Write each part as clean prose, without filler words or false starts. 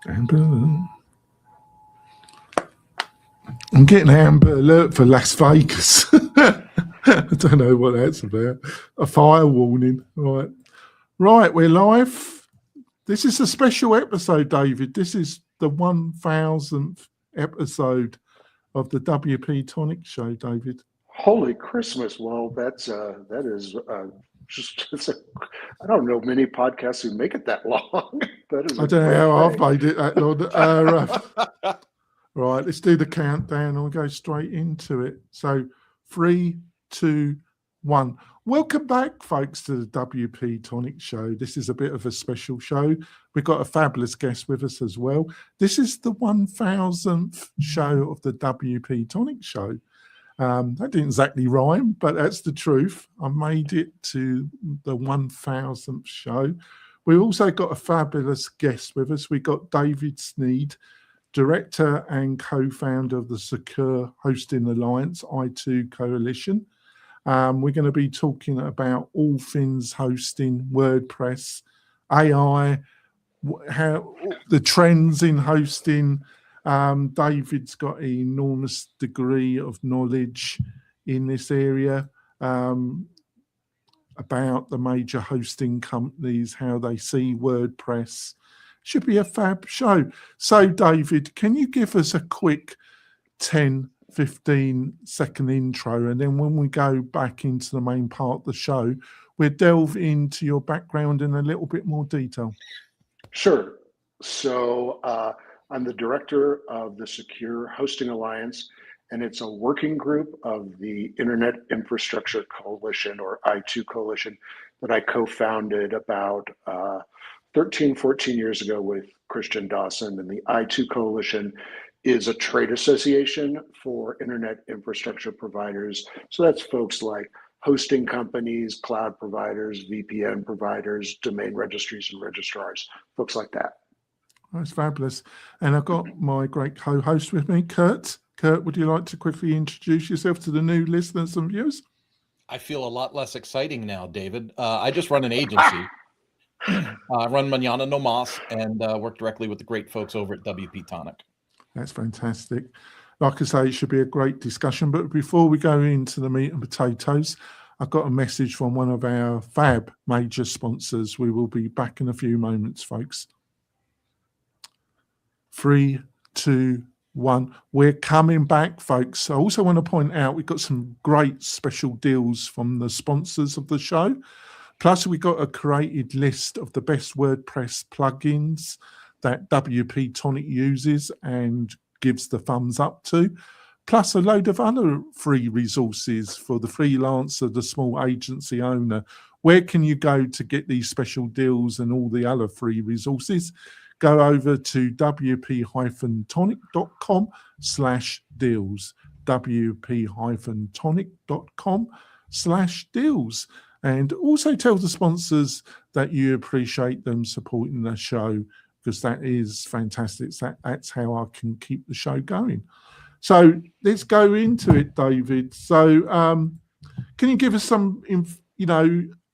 Amber. I'm getting an Amber Alert for Las Vegas. I don't know what that's about. A fire warning. Right, we're live. This is a special episode, David. This is the 1000th episode of the WP-Tonic show, David. Holy Christmas! Well, that is just I don't know many podcasts who make it that long. That is I a don't know great how I've thing. made it that long. Right, let's do the countdown and we'll go straight into it. So 3, 2, 1. Welcome back, folks, to the WP-Tonic show. This is a bit of a special show. We've got a fabulous guest with us as well. This is the 1000th show of the WP-Tonic show. That didn't exactly rhyme, but that's the truth. I made it to the 1000th show. We've also got a fabulous guest with us. We've got David Sneed, Director and co-founder of the Secure Hosting Alliance, I2 Coalition. We're going to be talking about all things hosting, WordPress, AI, how the trends in hosting. David's got an enormous degree of knowledge in this area about the major hosting companies, how they see WordPress. Should be a fab show. So, David, can you give us a quick 10, 15-second intro? And then when we go back into the main part of the show, we'll delve into your background in a little bit more detail. Sure. So I'm the director of the Secure Hosting Alliance, and it's a working group of the Internet Infrastructure Coalition, or I2 Coalition, that I co-founded about 13, 14 years ago with Christian Dawson. And the I2 Coalition is a trade association for internet infrastructure providers. So that's folks like hosting companies, cloud providers, VPN providers, domain registries and registrars, folks like that. That's fabulous. And I've got my great co-host with me, Kurt. Kurt, would you like to quickly introduce yourself to the new listeners and viewers? I feel a lot less exciting now, David. I just run an agency. I run Mañana No Mas and work directly with the great folks over at WP-Tonic. That's fantastic. Like I say, it should be a great discussion. But before we go into the meat and potatoes, I've got a message from one of our fab major sponsors. We will be back in a few moments, folks. 3, 2, 1. We're coming back, folks. I also want to point out we've got some great special deals from the sponsors of the show. Plus, we got a created list of the best WordPress plugins that WP-Tonic uses and gives the thumbs up to, plus a load of other free resources for the freelancer, the small agency owner. Where can you go to get these special deals and all the other free resources? Go over to wp-tonic.com/deals, wp-tonic.com/deals. And also tell the sponsors that you appreciate them supporting the show, because that is fantastic. That's how I can keep the show going. So let's go into it, David. So can you give us some,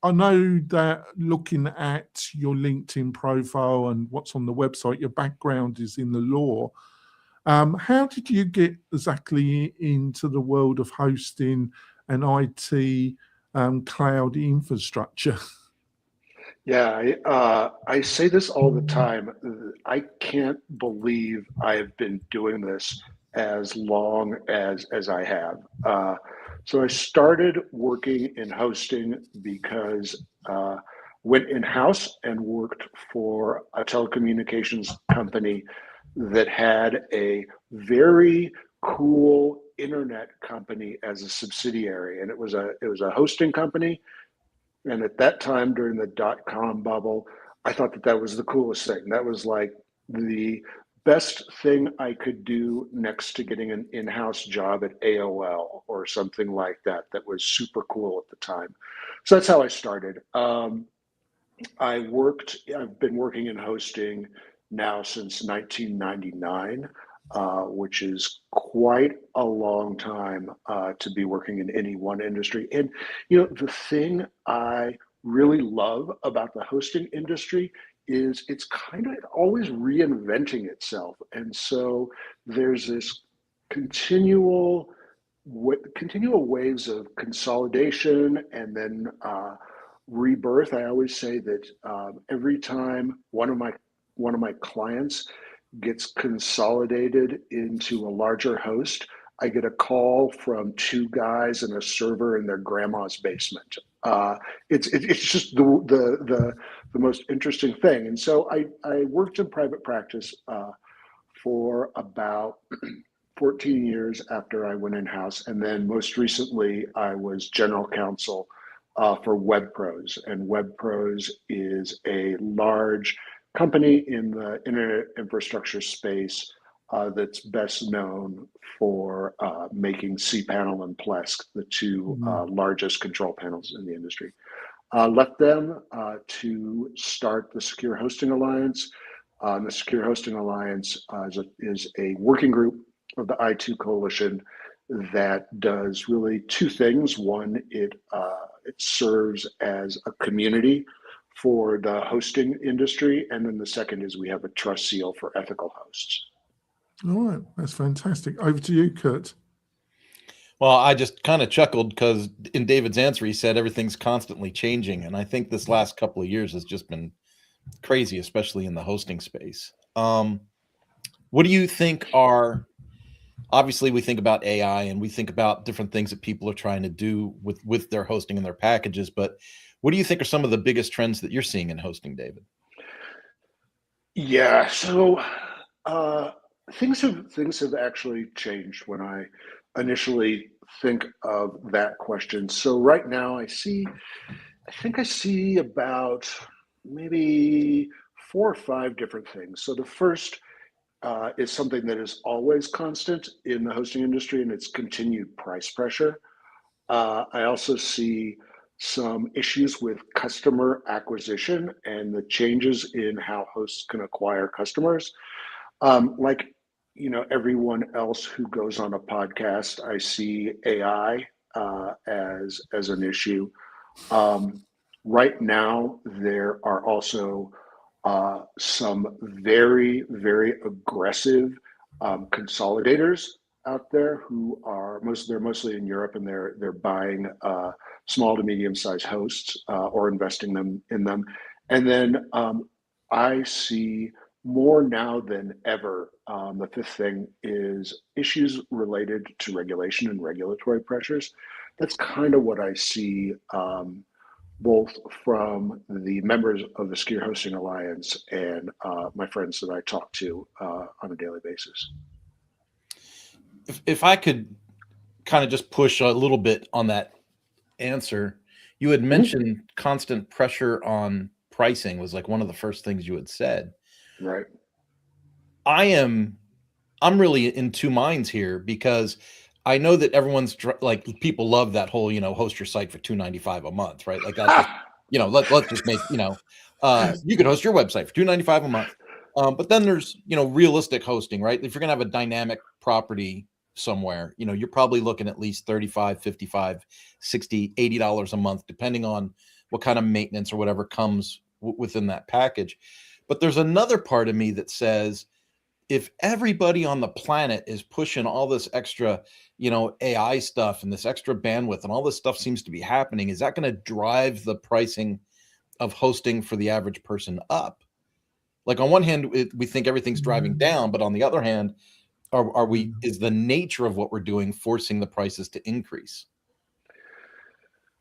I know that looking at your LinkedIn profile and what's on the website, your background is in the law. How did you get exactly into the world of hosting and IT cloud infrastructure? Yeah, I say this all the time. I can't believe I have been doing this as long as I have. So I started working in hosting because went in-house and worked for a telecommunications company that had a very cool internet company as a subsidiary, and it was a hosting company. And at that time, during the dot-com bubble, I thought that was the coolest thing. That was like the best thing I could do next to getting an in-house job at AOL or something like that. That was super cool at the time. So that's how I started. I've been working in hosting now since 1999. Which is quite a long time to be working in any one industry. And, the thing I really love about the hosting industry is it's kind of always reinventing itself. And so there's this continual waves of consolidation and then rebirth. I always say that every time one of my clients gets consolidated into a larger host, I get a call from two guys and a server in their grandma's basement. It's just the most interesting thing. And so I worked in private practice for about 14 years after I went in-house. And then most recently, I was general counsel for WebPros. And WebPros is a large company in the internet infrastructure space that's best known for making cPanel and Plesk, the two largest control panels in the industry. Left them to start the Secure Hosting Alliance. The Secure Hosting Alliance is a working group of the I2 Coalition that does really two things. One, it serves as a community for the hosting industry, and then the second is we have a trust seal for ethical hosts. All right, that's fantastic. Over to you, Kurt. Well, I just kind of chuckled because in David's answer, he said everything's constantly changing. And I think this last couple of years has just been crazy, especially in the hosting space. What do you think are, obviously we think about AI and we think about different things that people are trying to do with their hosting and their packages, but what do you think are some of the biggest trends that you're seeing in hosting, David? Yeah, so things have actually changed when I initially think of that question. So right now I think I see about maybe 4 or 5 different things. So the first is something that is always constant in the hosting industry, and it's continued price pressure. I also see some issues with customer acquisition and the changes in how hosts can acquire customers. Like, everyone else who goes on a podcast, I see AI as an issue. Right now, there are also some very, very aggressive consolidators out there who are they're mostly in Europe, and they're buying small to medium-sized hosts or investing in them. And then I see more now than ever. The fifth thing is issues related to regulation and regulatory pressures. That's kind of what I see both from the members of the Secure Hosting Alliance and my friends that I talk to on a daily basis. If I could kind of just push a little bit on that answer, you had mentioned constant pressure on pricing was like one of the first things you had said. Right. I'm really in two minds here because I know that everyone's like, people love that whole, host your site for $295 a month, right? Like that's just, let's just make, you could host your website for $295 a month. But then there's, realistic hosting, right? If you're going to have a dynamic property somewhere, you're probably looking at least $35, $55, $60, $80 a month, depending on what kind of maintenance or whatever comes within that package. But there's another part of me that says, if everybody on the planet is pushing all this extra, AI stuff and this extra bandwidth and all this stuff seems to be happening, is that going to drive the pricing of hosting for the average person up? Like on one hand, we think everything's driving down, but on the other hand, is the nature of what we're doing forcing the prices to increase?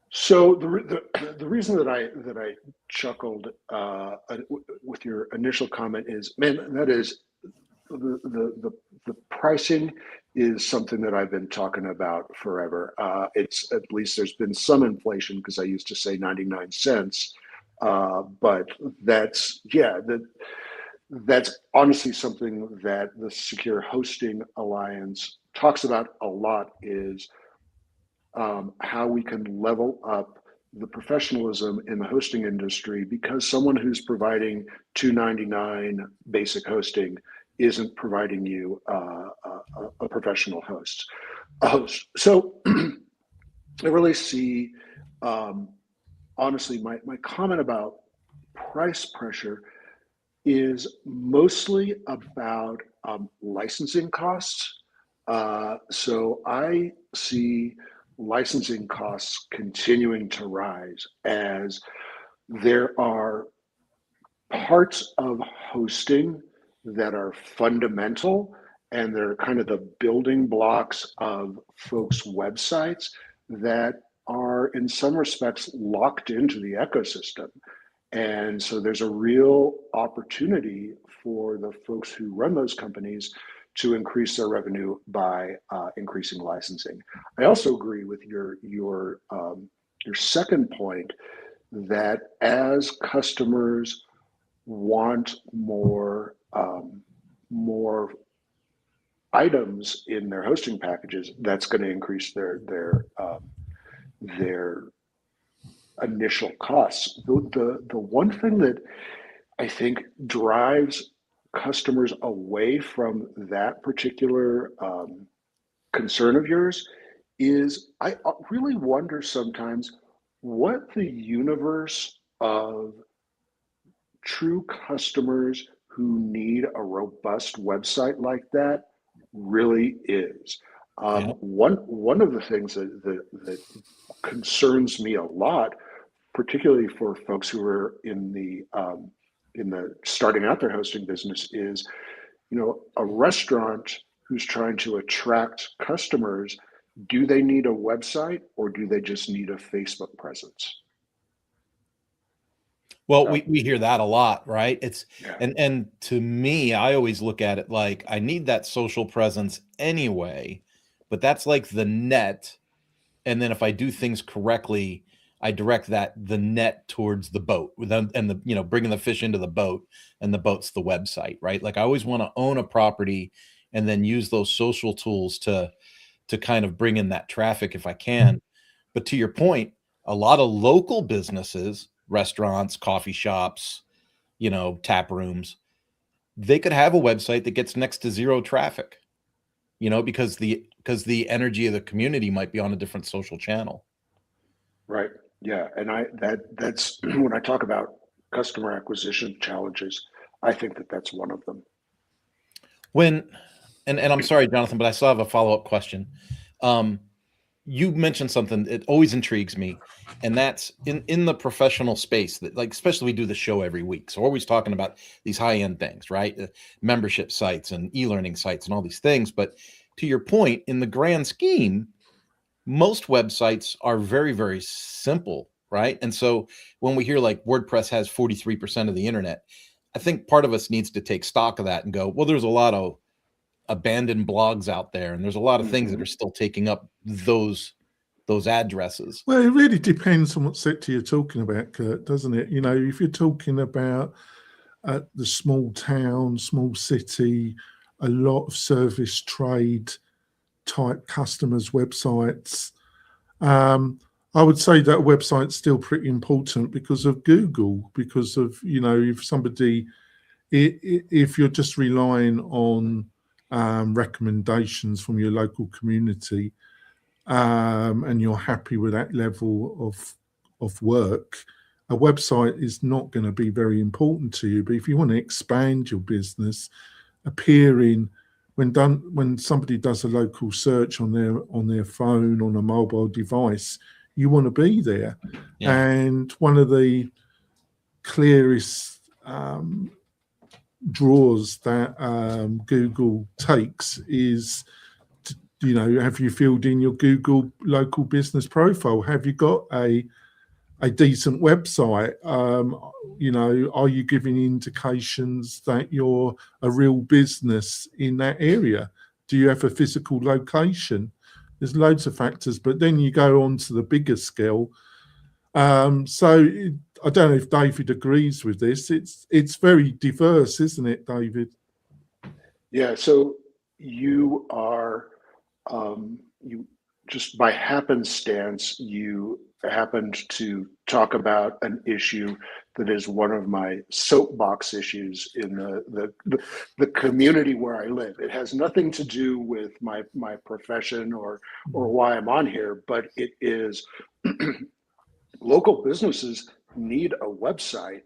So the reason that I chuckled with your initial comment is, man, that is the pricing is something that I've been talking about forever. It's, at least there's been some inflation because I used to say 99 cents, but that's honestly something that the Secure Hosting Alliance talks about a lot, is how we can level up the professionalism in the hosting industry, because someone who's providing $299 basic hosting isn't providing you a professional host. So I really see, honestly, my comment about price pressure is mostly about licensing costs. So I see licensing costs continuing to rise as there are parts of hosting that are fundamental, and they're kind of the building blocks of folks' websites that are in some respects locked into the ecosystem. And so there's a real opportunity for the folks who run those companies to increase their revenue by increasing licensing. I also agree with your second point that as customers want more items in their hosting packages, that's going to increase their initial costs. The one thing that I think drives customers away from that particular concern of yours is I really wonder sometimes what the universe of true customers who need a robust website like that really is. Yeah. One of the things that concerns me a lot, particularly for folks who are in the starting out their hosting business, is a restaurant who's trying to attract customers. Do they need a website or do they just need a Facebook presence? Well, we hear that a lot, right? Yeah. And to me, I always look at it like I need that social presence anyway, but that's like the net. And then if I do things correctly, I direct the net towards the boat and the, bringing the fish into the boat, and the boat's the website, right? Like I always want to own a property and then use those social tools to kind of bring in that traffic if I can. But to your point, a lot of local businesses, restaurants, coffee shops, tap rooms, they could have a website that gets next to zero traffic, because the energy of the community might be on a different social channel. Right. Yeah. And that's when I talk about customer acquisition challenges, I think that's one of them. And I'm sorry, Jonathan, but I still have a follow-up question. You mentioned something that always intrigues me, and that's in the professional space that, like, especially we do the show every week. So we're always talking about these high-end things, right? Membership sites and e-learning sites and all these things. But to your point, in the grand scheme, most websites are very, very simple, right? And so when we hear like WordPress has 43% of the internet, I think part of us needs to take stock of that and go, well, there's a lot of abandoned blogs out there, and there's a lot of things that are still taking up those addresses. Well, it really depends on what sector you're talking about, Kurt, doesn't it? If you're talking about the small town, small city, a lot of service trade type customers' websites, I would say that website's still pretty important because of Google, because of, if you're just relying on recommendations from your local community, and you're happy with that level of work, a website is not going to be very important to you. But if you want to expand your business, appearing when somebody does a local search on their phone, on a mobile device, you want to be there. Yeah. And one of the clearest draws that Google takes is, have you filled in your Google local business profile? Have you got a decent website? Are you giving indications that you're a real business in that area? Do you have a physical location? There's loads of factors, but then you go on to the bigger scale. So I don't know if David agrees with this. It's very diverse, isn't it, David? Yeah. So you are, you just by happenstance, you happened to talk about an issue that is one of my soapbox issues in the community where I live. It has nothing to do with my profession or why I'm on here, but it is local businesses need a website.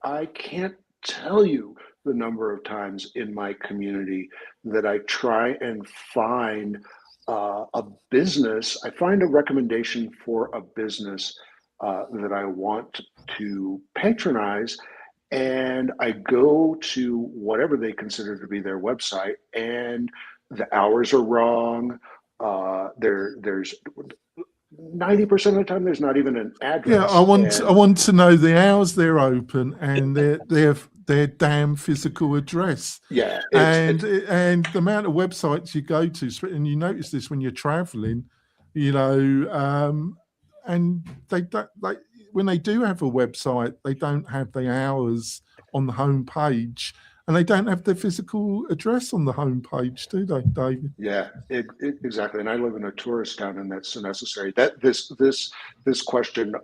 I can't tell you the number of times in my community that I try and find a business. I find a recommendation for a business that I want to patronize, and I go to whatever they consider to be their website, and the hours are wrong. There's 90% of the time there's not even an address. Yeah, I want to know the hours they're open and their damn physical address. Yeah, and the amount of websites you go to, and you notice this when you're traveling, and they don't, like, when they do have a website, they don't have the hours on the home page, and they don't have the physical address on the home page, do they, David? Yeah, exactly. And I live in a tourist town, and that's necessary. That this question,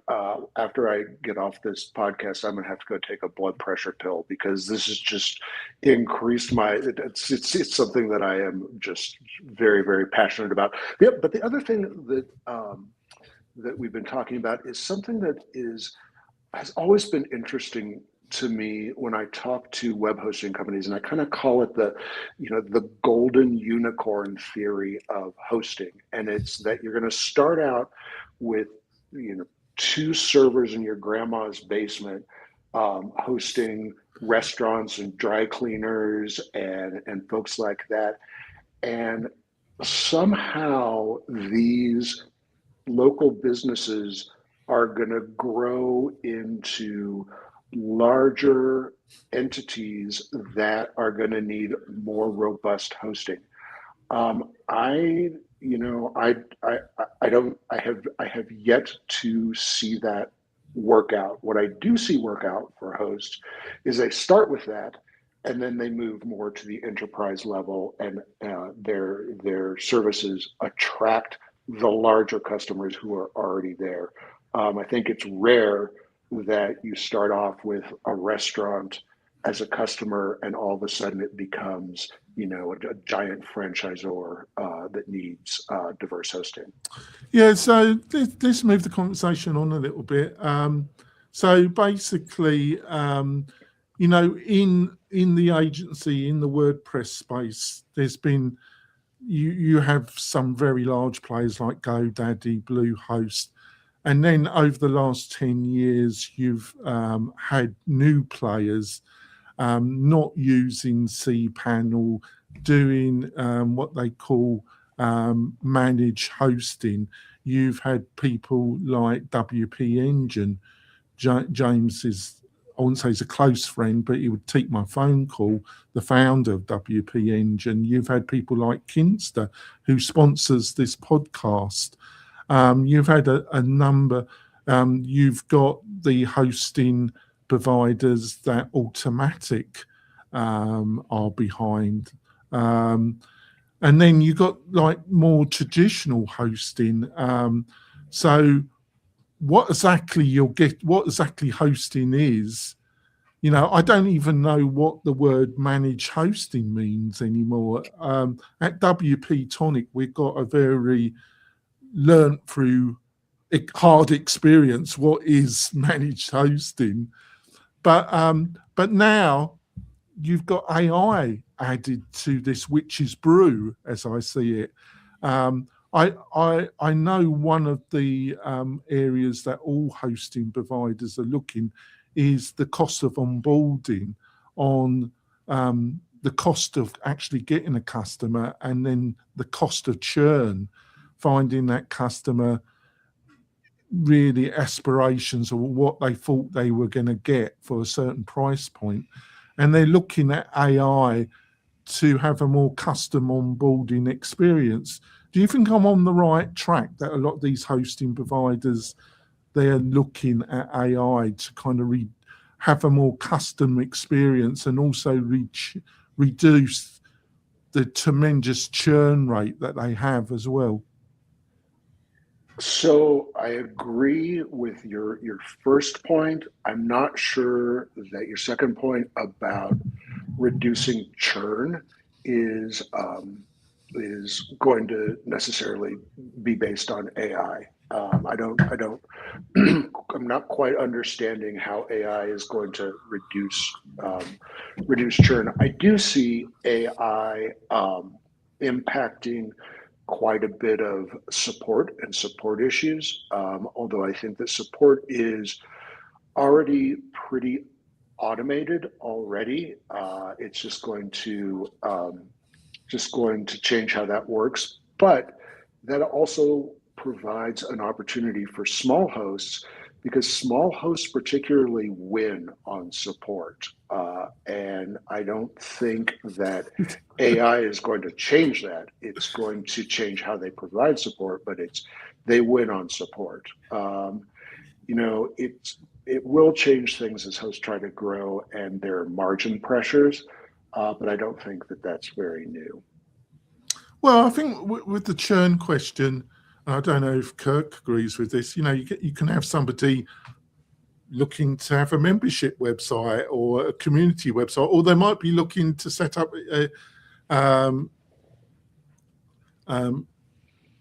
after I get off this podcast, I'm gonna have to go take a blood pressure pill, because this has just increased my. It's something that I am just very, very passionate about. Yeah, but the other thing that that we've been talking about is something that has always been interesting to me when I talk to web hosting companies, and I kind of call it the golden unicorn theory of hosting. And it's that you're going to start out with 2 servers in your grandma's basement, hosting restaurants and dry cleaners and folks like that. And somehow these local businesses are going to grow into larger entities that are going to need more robust hosting. I have yet to see that work out. What I do see work out for hosts is they start with that, and then they move more to the enterprise level, and their services attract the larger customers who are already there. I think it's rare that you start off with a restaurant as a customer, and all of a sudden it becomes, a giant franchisor that needs diverse hosting. Yeah, so let's move the conversation on a little bit. So basically, in the agency, in the WordPress space, there's been, you have some very large players like GoDaddy, Bluehost, and then over the last 10 years, you've had new players not using cPanel, doing what they call managed hosting. You've had people like WP Engine. James is, I wouldn't say he's a close friend, but he would take my phone call, the founder of WP Engine. You've had people like Kinster, who sponsors this podcast. You've had a number. You've got the hosting providers that Automatic are behind. And then you got like more traditional hosting. So what exactly hosting is, I don't even know what the word managed hosting means anymore. At WP-Tonic, we've got a very learned through hard experience what is managed hosting. But now you've got AI added to this witch's brew, as I see it. I know one of the areas that all hosting providers are looking is the cost of onboarding, on the cost of actually getting a customer, and then the cost of churn, finding that customer really aspirations or what they thought they were going to get for a certain price point. And they're looking at AI to have a more custom onboarding experience. Do you think I'm on the right track, that a lot of these hosting providers, they're looking at AI to kind of have a more custom experience, and also reduce the tremendous churn rate that they have as well? So I agree with your first point. I'm not sure that your second point about reducing churn is going to necessarily be based on AI. I don't, I'm not quite understanding how AI is going to reduce churn. I do see AI impacting quite a bit of support and support issues, although I think that support is already pretty automated already. It's just going to change how that works. But that also provides an opportunity for small hosts, because small hosts particularly win on support. And I don't think that AI is going to change that. It's going to change how they provide support, but they win on support. It will change things as hosts try to grow and their margin pressures, but I don't think that that's very new. Well, I think with the churn question, and I don't know if Kirk agrees with this, you can have somebody looking to have a membership website or a community website, or they might be looking to set up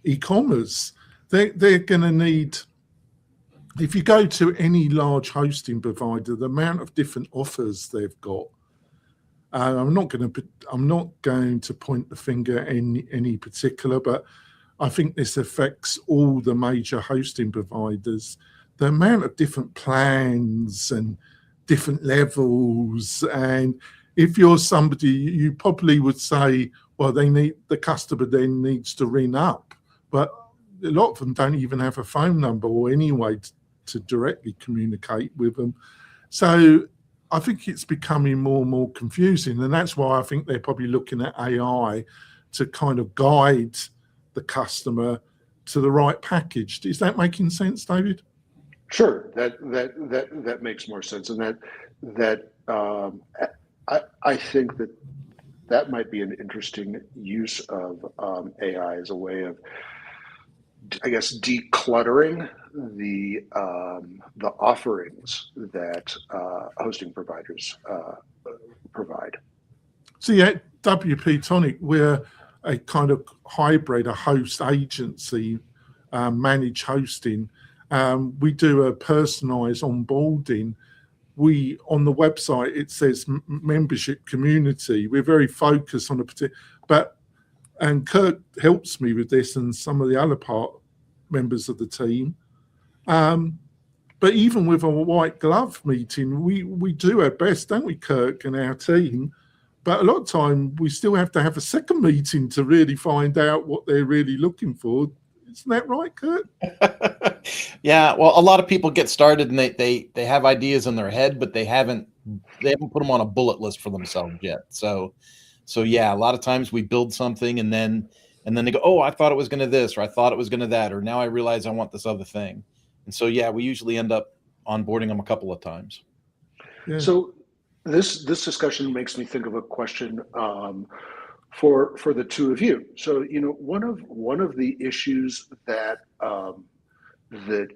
e-commerce. They're going to need, if you go to any large hosting provider, the amount of different offers they've got. I'm not going to point the finger at any particular, but I think this affects all the major hosting providers. The amount of different plans and different levels, and if you're somebody, you probably would say, well, the customer then needs to ring up, but a lot of them don't even have a phone number or any way to directly communicate with them. So I think it's becoming more and more confusing, and that's why I think they're probably looking at AI to kind of guide the customer to the right package. Is that making sense, David? Sure, that makes more sense, and I think that might be an interesting use of AI as a way of, I guess, decluttering the offerings that hosting providers provide. See, at WP-Tonic, we're a kind of hybrid, a host agency, managed hosting. We do a personalized onboarding. On the website, it says membership community. We're very focused on a particular, and Kirk helps me with this and some of the other members of the team. But even with a white glove meeting, we do our best, don't we, Kirk, and our team? But a lot of time, we still have to have a second meeting to really find out what they're really looking for. Isn't that right, Kurt? Yeah, well, a lot of people get started and they have ideas in their head, but they haven't put them on a bullet list for themselves yet. So yeah, a lot of times we build something and then they go, oh, I thought it was going to this, or I thought it was going to that, or now I realize I want this other thing. And so yeah, we usually end up onboarding them a couple of times. Yeah. So this discussion makes me think of a question for the two of you. So one of the issues that that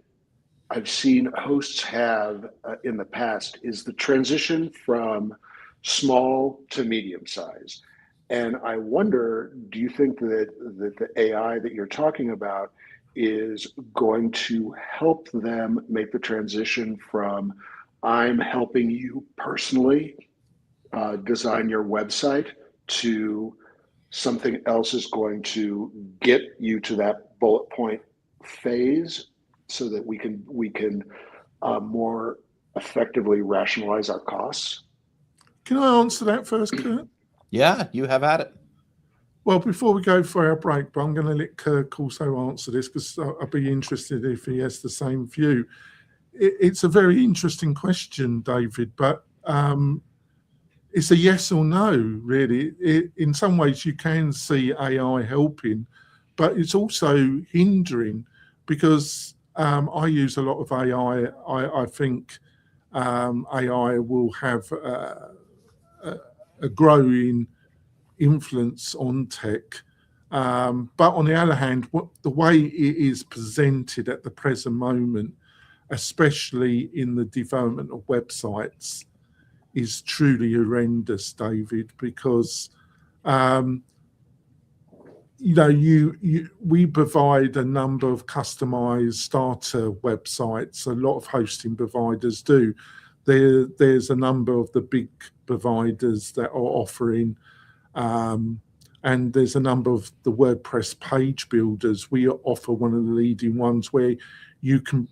I've seen hosts have in the past is the transition from small to medium size. And I wonder, do you think that the AI that you're talking about is going to help them make the transition from I'm helping you personally design your website to something else is going to get you to that bullet point phase so that we can more effectively rationalize our costs? Can I answer that first, Kurt? Yeah, you have at it. Well, before we go for our break, but I'm going to let Kirk also answer this because I'd be interested if he has the same view. It's a very interesting question, David, but it's a yes or no, really. In some ways, you can see AI helping, but it's also hindering because I use a lot of AI. I think AI will have a growing influence on tech. But on the other hand, the way it is presented at the present moment, especially in the development of websites, is truly horrendous, David, because we provide a number of customized starter websites. A lot of hosting providers do. There's a number of the big providers that are offering, and there's a number of the WordPress page builders. We offer one of the leading ones where you can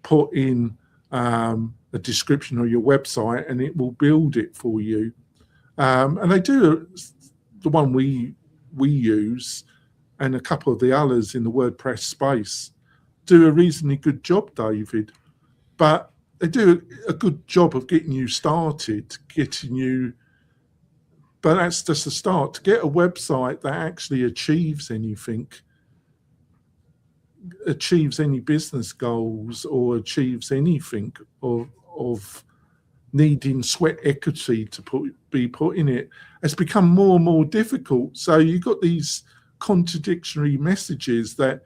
put in a description of your website and it will build it for you. And they do, the one we use and a couple of the others in the WordPress space do a reasonably good job, David. But they do a good job of getting you started, but that's just a start. To get a website that actually achieves anything, achieves any business goals or achieves anything of needing sweat equity to be put in it, has become more and more difficult. So you've got these contradictory messages that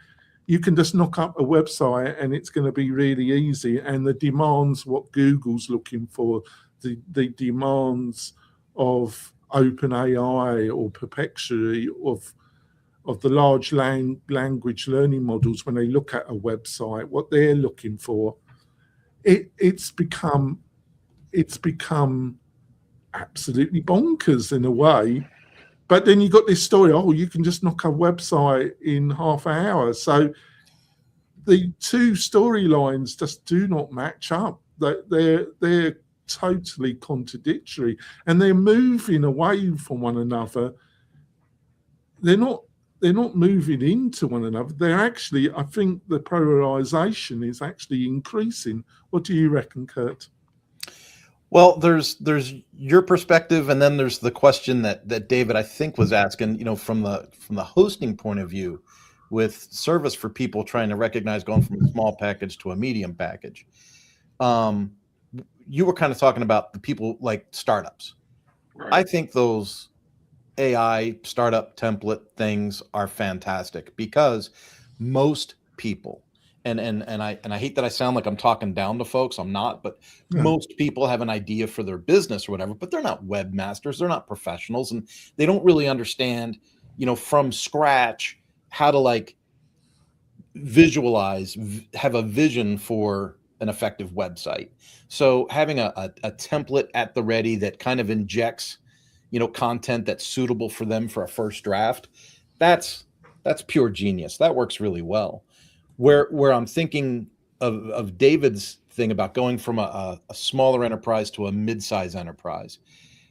you can just knock up a website and it's going to be really easy, and the demands what Google's looking for, the demands of OpenAI or Perpetually of the large language learning models, when they look at a website, what they're looking for, it's become absolutely bonkers in a way. But then you got this story, you can just knock a website in half an hour. So the two storylines just do not match up. They're totally contradictory, and they're moving away from one another. They're not moving into one another. They're actually, I think the polarization is actually increasing. What do you reckon, Kurt? Well, there's your perspective, and then there's the question that David, I think, was asking, from the hosting point of view, with service for people trying to recognize going from a small package to a medium package. You were kind of talking about the people like startups. Right. I think those AI startup template things are fantastic because most people, and I hate that I sound like I'm talking down to folks. I'm not, but most people have an idea for their business or whatever, but they're not webmasters. They're not professionals, and they don't really understand, from scratch how to visualize, have a vision for an effective website. So having a template at the ready that kind of injects, content that's suitable for them for a first draft, that's pure genius. That works really well. Where I'm thinking of David's thing about going from a smaller enterprise to a mid-size enterprise,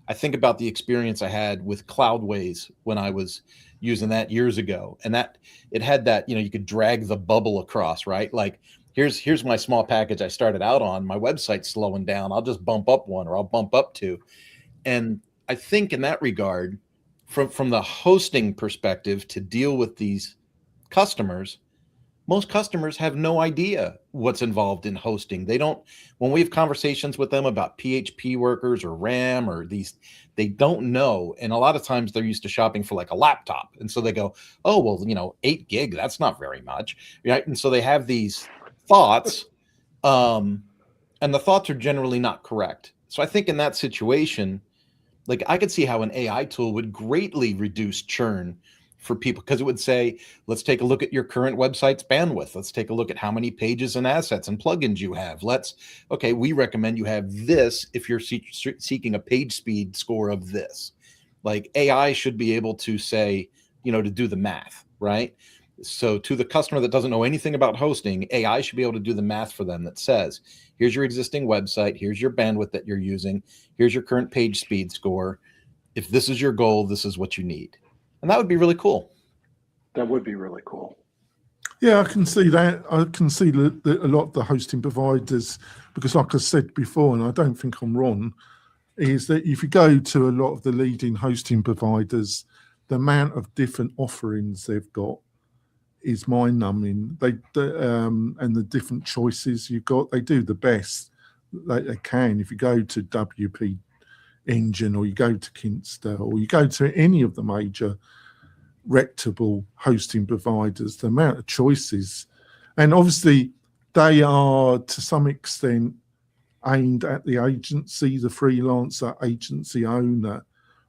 I think about the experience I had with Cloudways when I was using that years ago, and that it had that, you could drag the bubble across, right? Like, here's my small package I started out on. My website's slowing down. I'll just bump up one, or I'll bump up two. And I think in that regard, from the hosting perspective, to deal with these customers, most customers have no idea what's involved in hosting. They don't, when we have conversations with them about PHP workers or RAM or these, they don't know. And a lot of times they're used to shopping for like a laptop. And so they go, oh, well, 8 gig, that's not very much. Right. And so they have these thoughts, and the thoughts are generally not correct. So I think in that situation, I could see how an AI tool would greatly reduce churn for people, because it would say, let's take a look at your current website's bandwidth. Let's take a look at how many pages and assets and plugins you have. We recommend you have this if you're seeking a page speed score of this. AI should be able to say, to do the math, right? So to the customer that doesn't know anything about hosting, AI should be able to do the math for them that says, here's your existing website, here's your bandwidth that you're using, here's your current page speed score. If this is your goal, this is what you need. And that would be really cool. That would be really cool. Yeah, I can see that. I can see that a lot of the hosting providers, because like I said before, and I don't think I'm wrong, is that if you go to a lot of the leading hosting providers, the amount of different offerings they've got is mind-numbing. And the different choices you've got, they do the best that they can. If you go to WP Engine, or you go to Kinster, or you go to any of the major reputable hosting providers, the amount of choices, and obviously they are to some extent aimed at the agency, the freelancer agency owner,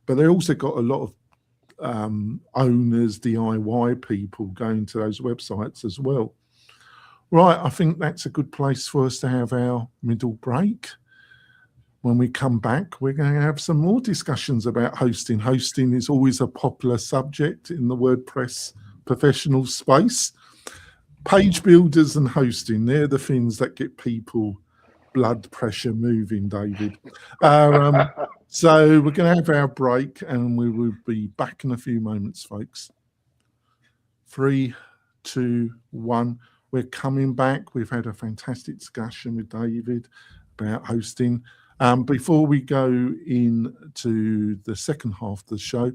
but they also got a lot of owners, DIY people going to those websites as well. Right, I think that's a good place for us to have our middle break. When we come back, we're going to have some more discussions about hosting. Hosting is always a popular subject in the WordPress professional space. Page builders and hosting, they're the things that get people blood pressure moving, David. So we're going to have our break and we will be back in a few moments, folks. 3, 2, 1. We're coming back. We've had a fantastic discussion with David about hosting. Before we go into the second half of the show,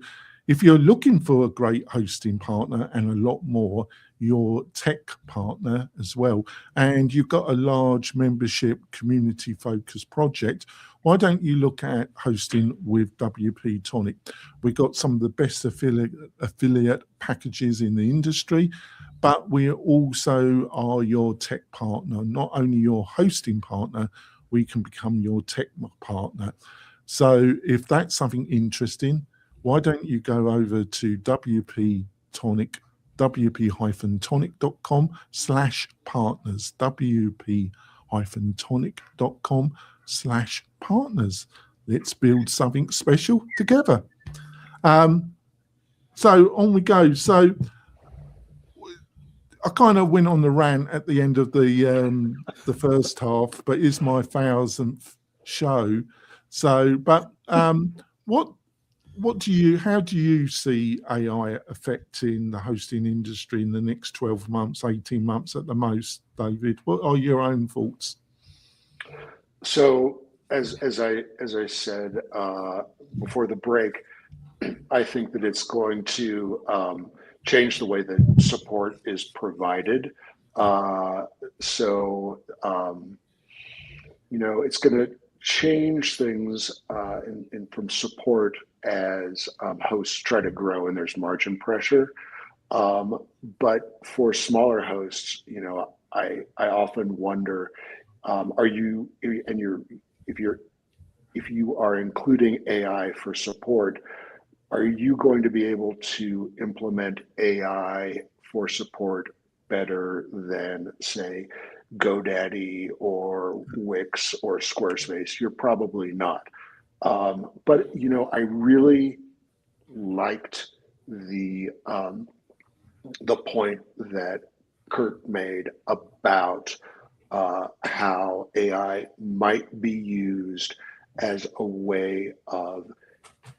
if you're looking for a great hosting partner and a lot more, your tech partner as well, and you've got a large membership community focused project, why don't you look at hosting with WP-Tonic? We've got some of the best affiliate packages in the industry, but we also are your tech partner, not only your hosting partner, we can become your tech partner. So if that's something interesting, why don't you go over to WP-Tonic, wp-tonic.com/partners, wp-tonic.com/partners. Let's build something special together. So on we go. So I kind of went on the rant at the end of the first half, but it's my 1000th show. So, but how do you see AI affecting the hosting industry in the next 12 months, 18 months at the most, David? What are your own thoughts? So as I said before the break, I think that it's going to change the way that support is provided. It's going to change things from support as hosts try to grow and there's margin pressure. But for smaller hosts, I often wonder, if you are including AI for support, are you going to be able to implement AI for support better than, say, GoDaddy or Wix or Squarespace? You're probably not. But I really liked the point that Kurt made about how AI might be used as a way of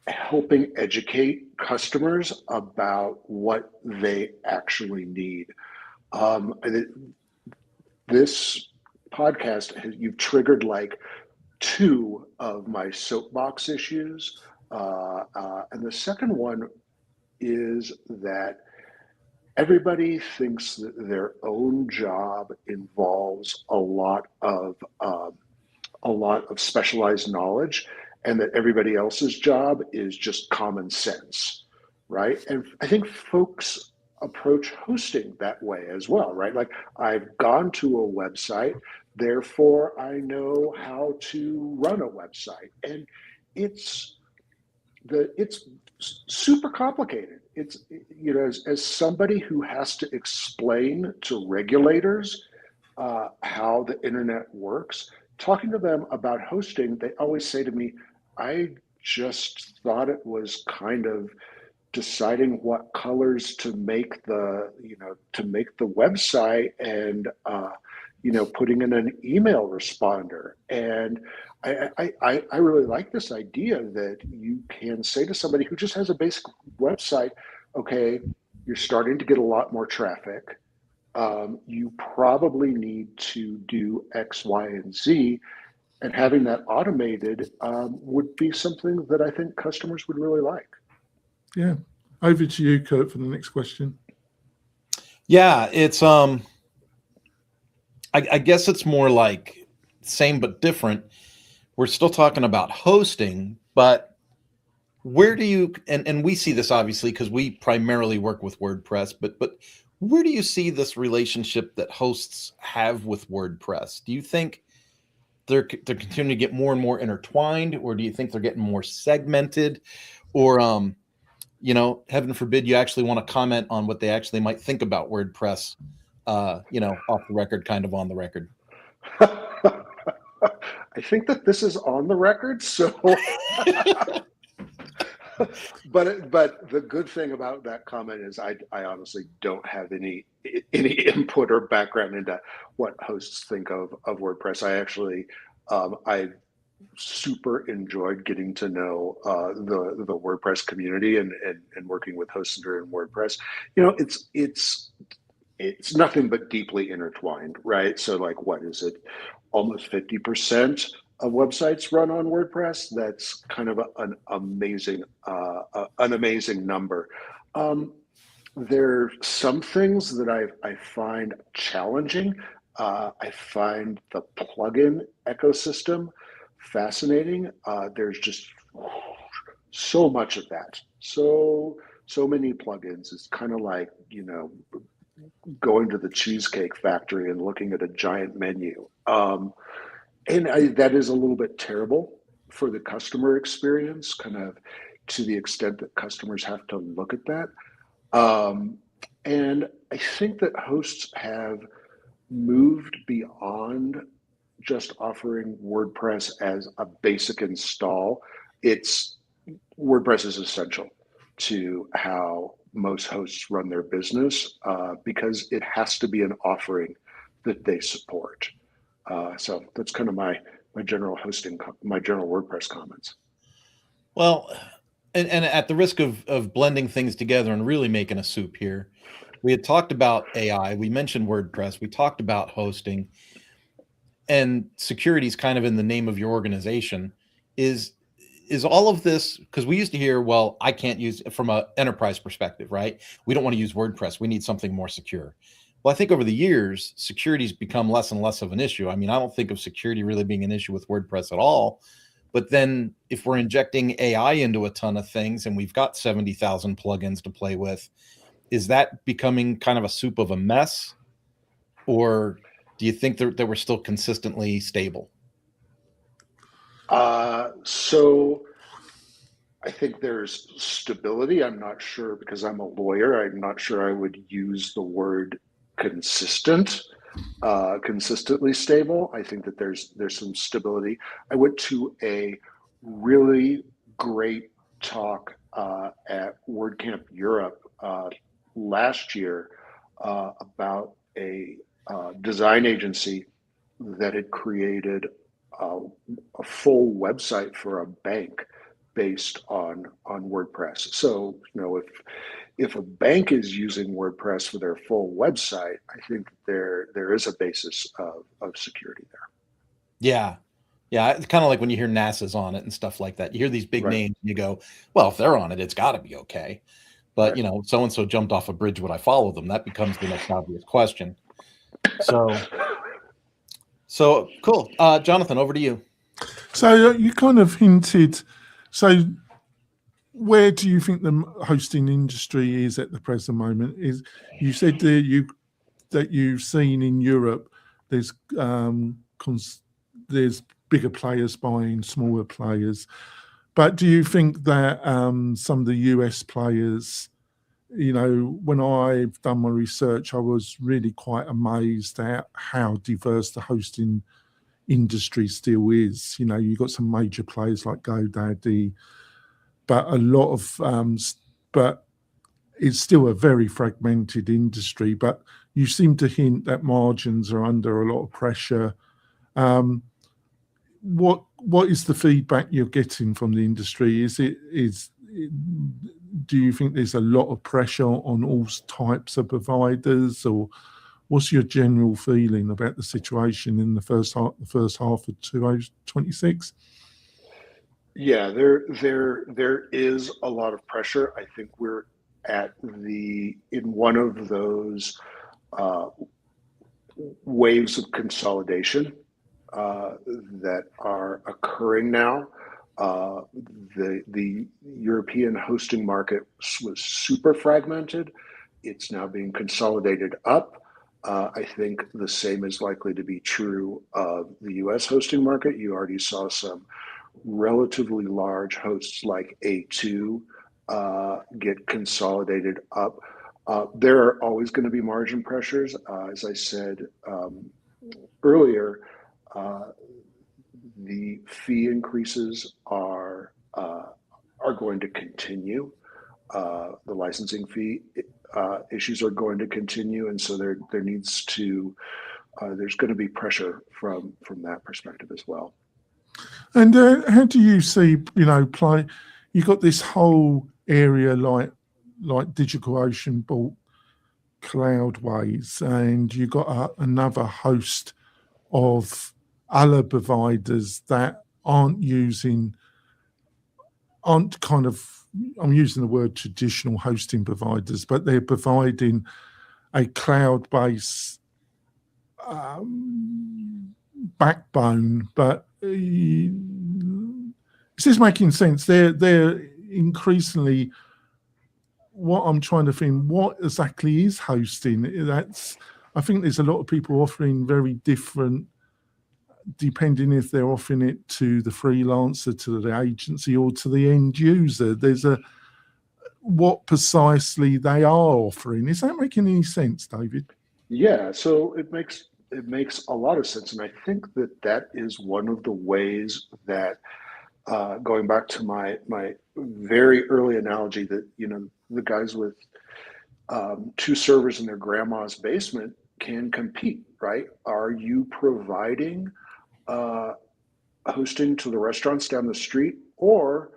helping educate customers about what they actually need. This podcast, you've triggered like 2 of my soapbox issues. And the second one is that everybody thinks that their own job involves a lot of specialized knowledge, and that everybody else's job is just common sense, right? And I think folks approach hosting that way as well, right? Like, I've gone to a website, therefore I know how to run a website, and it's super complicated. It's, as somebody who has to explain to regulators how the internet works, talking to them about hosting, they always say to me, I just thought it was kind of deciding what colors to make the website and putting in an email responder. And I really like this idea that you can say to somebody who just has a basic website, okay, you're starting to get a lot more traffic. You probably need to do X, Y, and Z. And having that automated would be something that I think customers would really like. Yeah. Over to you, Kurt, for the next question. Yeah, it's I guess it's more like same but different. We're still talking about hosting, but where do you, and we see this obviously because we primarily work with WordPress, but where do you see this relationship that hosts have with WordPress? Do you think they're continuing to get more and more intertwined, or do you think they're getting more segmented? Or heaven forbid you actually want to comment on what they actually might think about WordPress, off the record, kind of on the record. I think that this is on the record, so. But the good thing about that comment is I honestly don't have any input or background into what hosts think of WordPress. I actually I super enjoyed getting to know the WordPress community and working with hosts that are in WordPress. It's nothing but deeply intertwined, right? So like, what is it? Almost 50% of websites run on WordPress. That's kind of an amazing number. There are some things that I find challenging. I find the plugin ecosystem fascinating. There's just so much of that. So many plugins. It's kind of like, going to the Cheesecake Factory and looking at a giant menu. That is a little bit terrible for the customer experience, kind of to the extent that customers have to look at that. And I think that hosts have moved beyond just offering WordPress as a basic install. WordPress is essential to how most hosts run their business because it has to be an offering that they support. So that's kind of my general WordPress comments. Well, and at the risk of blending things together and really making a soup here, we had talked about AI, we mentioned WordPress, we talked about hosting, and security is kind of in the name of your organization. Is all of this, because we used to hear, well, I can't use, from an enterprise perspective, right? We don't want to use WordPress. We need something more secure. Well, I think over the years, security's become less and less of an issue. I mean, I don't think of security really being an issue with WordPress at all. But then if we're injecting AI into a ton of things and we've got 70,000 plugins to play with, is that becoming kind of a soup of a mess? Or do you think that we're still consistently stable? So I think there's stability. I'm not sure, because I'm a lawyer, I'm not sure I would use the word consistently stable. I think that there's some stability. I went to a really great talk at WordCamp Europe last year about a design agency that had created a full website for a bank based on WordPress. So, if a bank is using WordPress for their full website, I think there is a basis of security there. Yeah. It's kind of like when you hear NASA's on it and stuff like that. You hear these big Right. names and you go, well, if they're on it, it's got to be okay. But, Right. so-and-so jumped off a bridge. Would I follow them? That becomes the next obvious question. So cool. Jonathan, over to you. So you kind of hinted, so where do you think the hosting industry is at the present moment? Is you said that you've seen in Europe there's bigger players buying smaller players, but do you think that some of the US players, when I've done my research, I was really quite amazed at how diverse the hosting industry still is. You've got some major players like GoDaddy, but a lot of but it's still a very fragmented industry. But you seem to hint that margins are under a lot of pressure. What is the feedback you're getting from the industry? Do you think there's a lot of pressure on all types of providers, or what's your general feeling about the situation in the first half of 2026? Yeah, there is a lot of pressure. I think we're in one of those waves of consolidation that are occurring now. The European hosting market was super fragmented. It's now being consolidated up. I think the same is likely to be true of the US hosting market. You already saw some relatively large hosts like A2 get consolidated up. There are always going to be margin pressures. As I said earlier, the fee increases are going to continue. The licensing fee issues are going to continue, and so there needs to there's going to be pressure from that perspective as well. And how do you see, play? You got this whole area like DigitalOcean bought Cloudways, and you got another host of other providers that aren't kind of, I'm using the word traditional hosting providers, but they're providing a cloud-based backbone. But is this making sense? They're increasingly, what I'm trying to think, what exactly is hosting? I think there's a lot of people offering very different, depending if they're offering it to the freelancer, to the agency, or to the end user. There's what precisely they are offering. Is that making any sense, David? Yeah, so it makes a lot of sense, and I think that is one of the ways that going back to my very early analogy that the guys with 2 servers in their grandma's basement can compete, right? Are you providing hosting to the restaurants down the street, or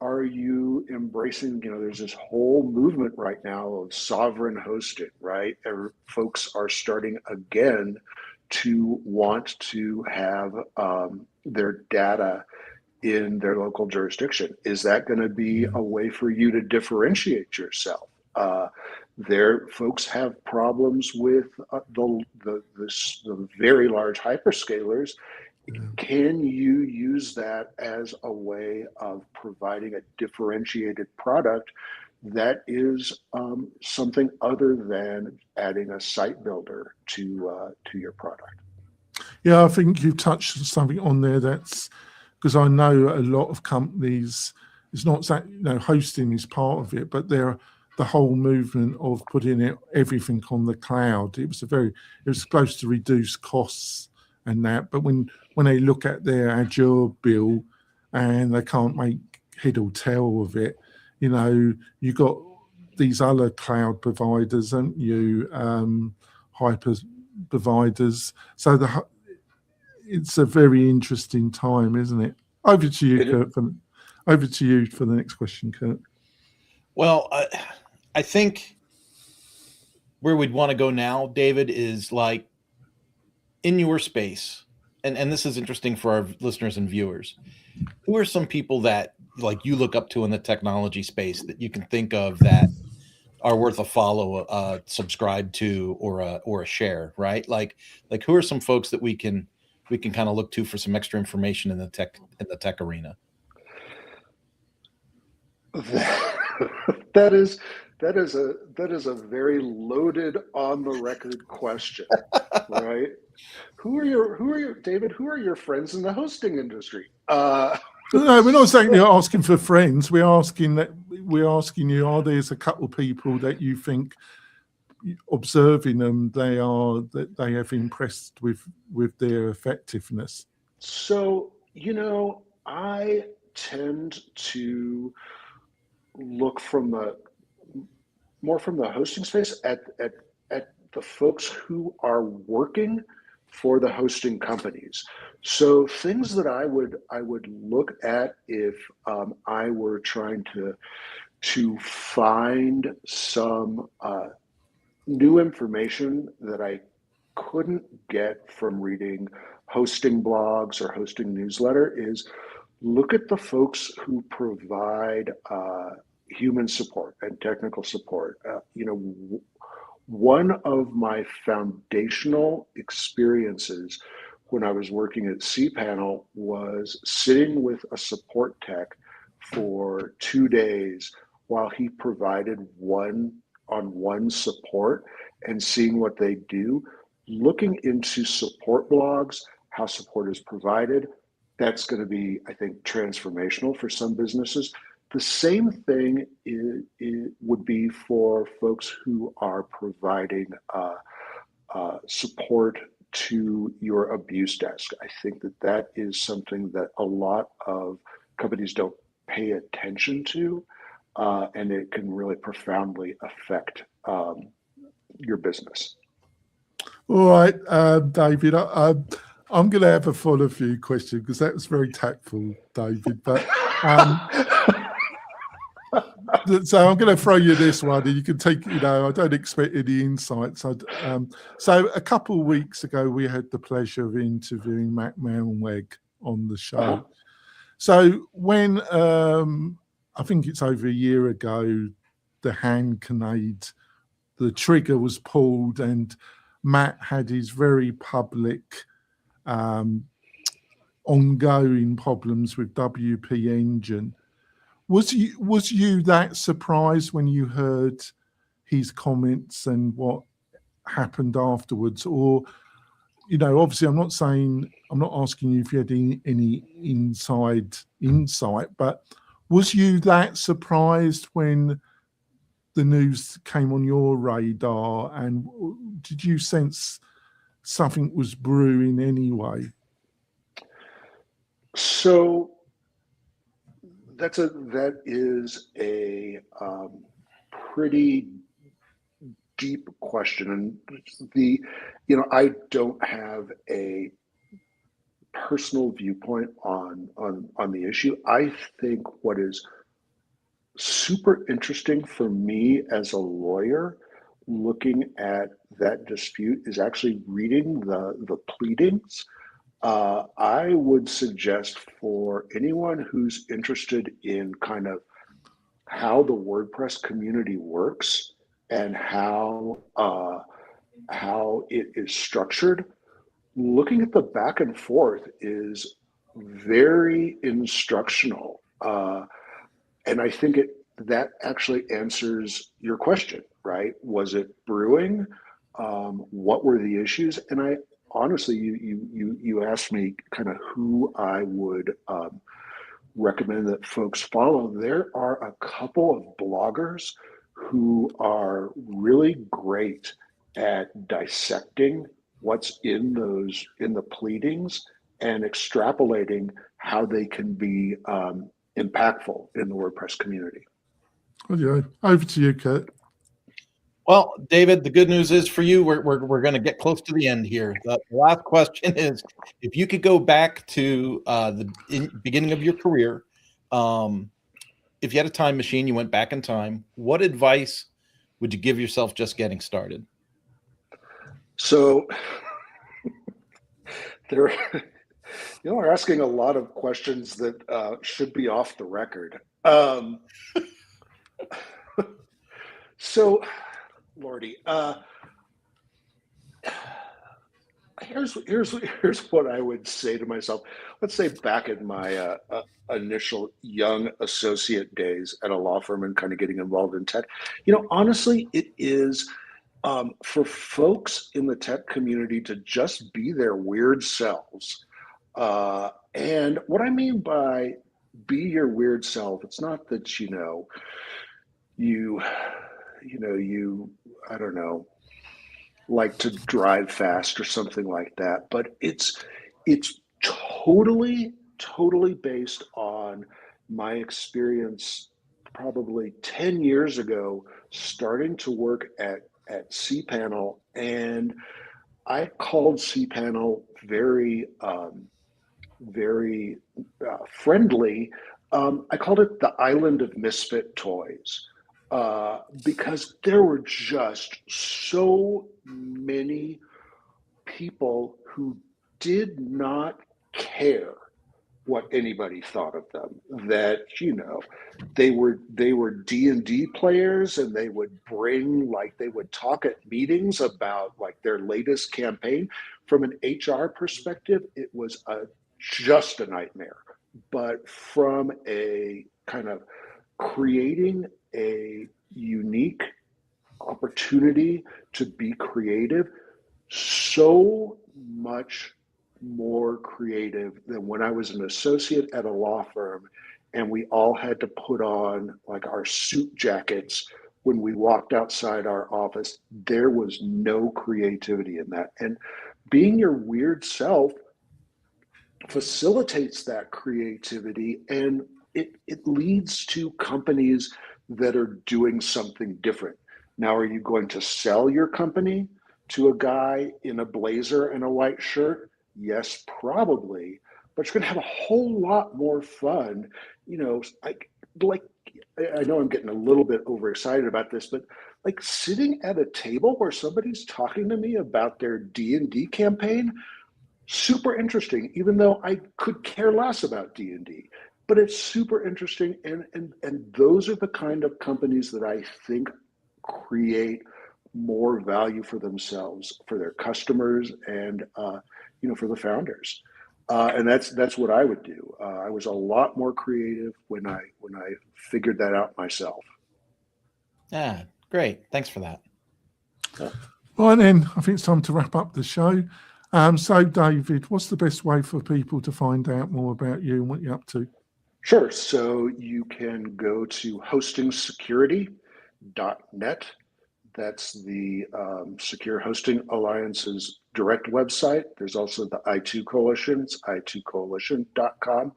are you embracing, there's this whole movement right now of sovereign hosting, right? Folks are starting again to want to have their data in their local jurisdiction. Is that going to be a way for you to differentiate yourself? Folks have problems with the very large hyperscalers. Can you use that as a way of providing a differentiated product that is something other than adding a site builder to your product? Yeah, I think you've touched something on there. That's because I know a lot of companies, it's not that, hosting is part of it, but the whole movement of putting everything on the cloud. It was supposed to reduce costs and that, but when they look at their Azure bill and they can't make head or tail of it, you got these other cloud providers, haven't you? Hyper providers. So it's a very interesting time, isn't it? Over to you, Kurt. Over to you for the next question, Kurt. Well, I think where we'd want to go now, David, is like in your space, and this is interesting for our listeners and viewers. Who are some people that like you look up to in the technology space that you can think of that are worth a follow, subscribe to, or a share, right? Like who are some folks that we can kind of look to for some extra information in the tech arena? That is a very loaded, on the record question, right? Who are your David? Who are your friends in the hosting industry? No, we're not saying you're asking for friends. We're asking you: are there a couple of people that you think, observing them, they have impressed with their effectiveness? So I tend to look more from the hosting space at the folks who are working for the hosting companies. So things that I would look at if I were trying to find some new information that I couldn't get from reading hosting blogs or hosting newsletter is look at the folks who provide human support and technical support. One of my foundational experiences when I was working at cPanel was sitting with a support tech for 2 days while he provided one-on-one support and seeing what they do, looking into support blogs, how support is provided. That's going to be, I think, transformational for some businesses. The same thing would be for folks who are providing support to your abuse desk. I think that is something that a lot of companies don't pay attention to, and it can really profoundly affect your business. All right, David, I'm going to have a follow-up question because that was very tactful, David. But so I'm going to throw you this one, and you can take. I don't expect any insights. So a couple of weeks ago, we had the pleasure of interviewing Matt Manweg on the show. So when I think it's over a year ago, the hand grenade, the trigger was pulled, and Matt had his very public ongoing problems with WP Engine. Was you that surprised when you heard his comments and what happened afterwards? Or, obviously I'm not asking you if you had any insight, but was you that surprised when the news came on your radar, and did you sense something was brewing anyway? So that is a pretty deep question, and I don't have a personal viewpoint on the issue. I think what is super interesting for me as a lawyer looking at that dispute is actually reading the pleadings. I would suggest for anyone who's interested in kind of how the WordPress community works and how it is structured, looking at the back and forth is very instructional. And I think that actually answers your question, right? Was it brewing? What were the issues? And I honestly, you asked me kind of who I would recommend that folks follow. There are a couple of bloggers who are really great at dissecting what's in the pleadings and extrapolating how they can be impactful in the WordPress community. Okay, over to you, Kurt. Well, David, the good news is for you, we're going to get close to the end here. The last question is, if you could go back to the beginning of your career, if you had a time machine, you went back in time, what advice would you give yourself just getting started? So we're asking a lot of questions that should be off the record. So, Lordy, here's what I would say to myself. Let's say back in my initial young associate days at a law firm and kind of getting involved in tech. Honestly, it is for folks in the tech community to just be their weird selves. And what I mean by be your weird self, it's not that you I don't know, like to drive fast or something like that, but it's totally based on my experience probably 10 years ago starting to work at cPanel, and I called cPanel very friendly. I called it the island of misfit toys. Because there were just so many people who did not care what anybody thought of them, that they were D&D players, and they would talk at meetings about their latest campaign. From an HR perspective, it was just a nightmare. But from a kind of creating a unique opportunity to be creative, so much more creative than when I was an associate at a law firm and we all had to put on like our suit jackets when we walked outside our office. There was no creativity in that. And being your weird self facilitates that creativity, and it leads to companies that are doing something different. Now, are you going to sell your company to a guy in a blazer and a white shirt? Yes, probably, but you're going to have a whole lot more fun. Like I know I'm getting a little bit overexcited about this, but like sitting at a table where somebody's talking to me about their D&D campaign, super interesting, even though I could care less about D&D, but it's super interesting. And those are the kind of companies that I think create more value for themselves, for their customers, and for the founders. And that's what I would do. I was a lot more creative when I figured that out myself. Yeah, great. Thanks for that. Right then, I think it's time to wrap up the show. So, David, what's the best way for people to find out more about you and what you're up to? Sure. So you can go to hostingsecurity.net. That's the Secure Hosting Alliance's direct website. There's also the I2 Coalition. It's i2coalition.com.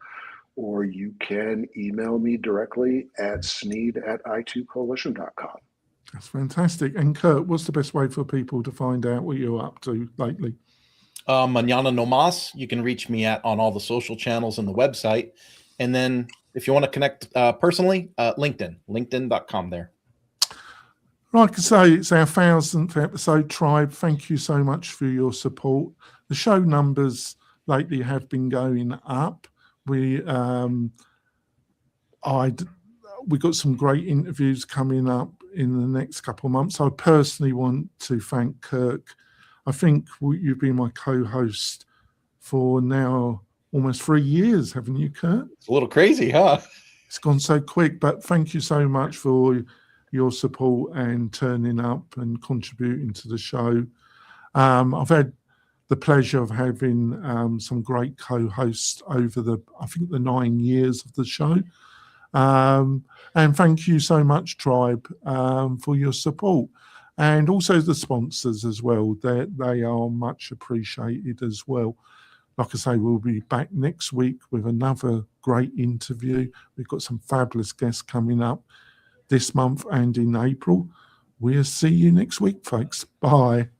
Or you can email me directly at sneed@i2coalition.com. That's fantastic. And Kurt, what's the best way for people to find out what you're up to lately? Mañana no más. You can reach me on all the social channels and the website. And then if you want to connect personally, linkedin.com there. Like I say, it's our 1000th episode, Tribe. Thank you so much for your support. The show numbers lately have been going up. We got some great interviews coming up in the next couple of months. I personally want to thank Kirk. I think you've been my co-host for now almost 3 years, haven't you, Kurt? It's a little crazy, huh? It's gone so quick, but thank you so much for your support and turning up and contributing to the show. I've had the pleasure of having some great co-hosts over the 9 years of the show. And thank you so much, Tribe, for your support. And also the sponsors as well. They are much appreciated as well. Like I say, we'll be back next week with another great interview. We've got some fabulous guests coming up this month and in April. We'll see you next week, folks. Bye.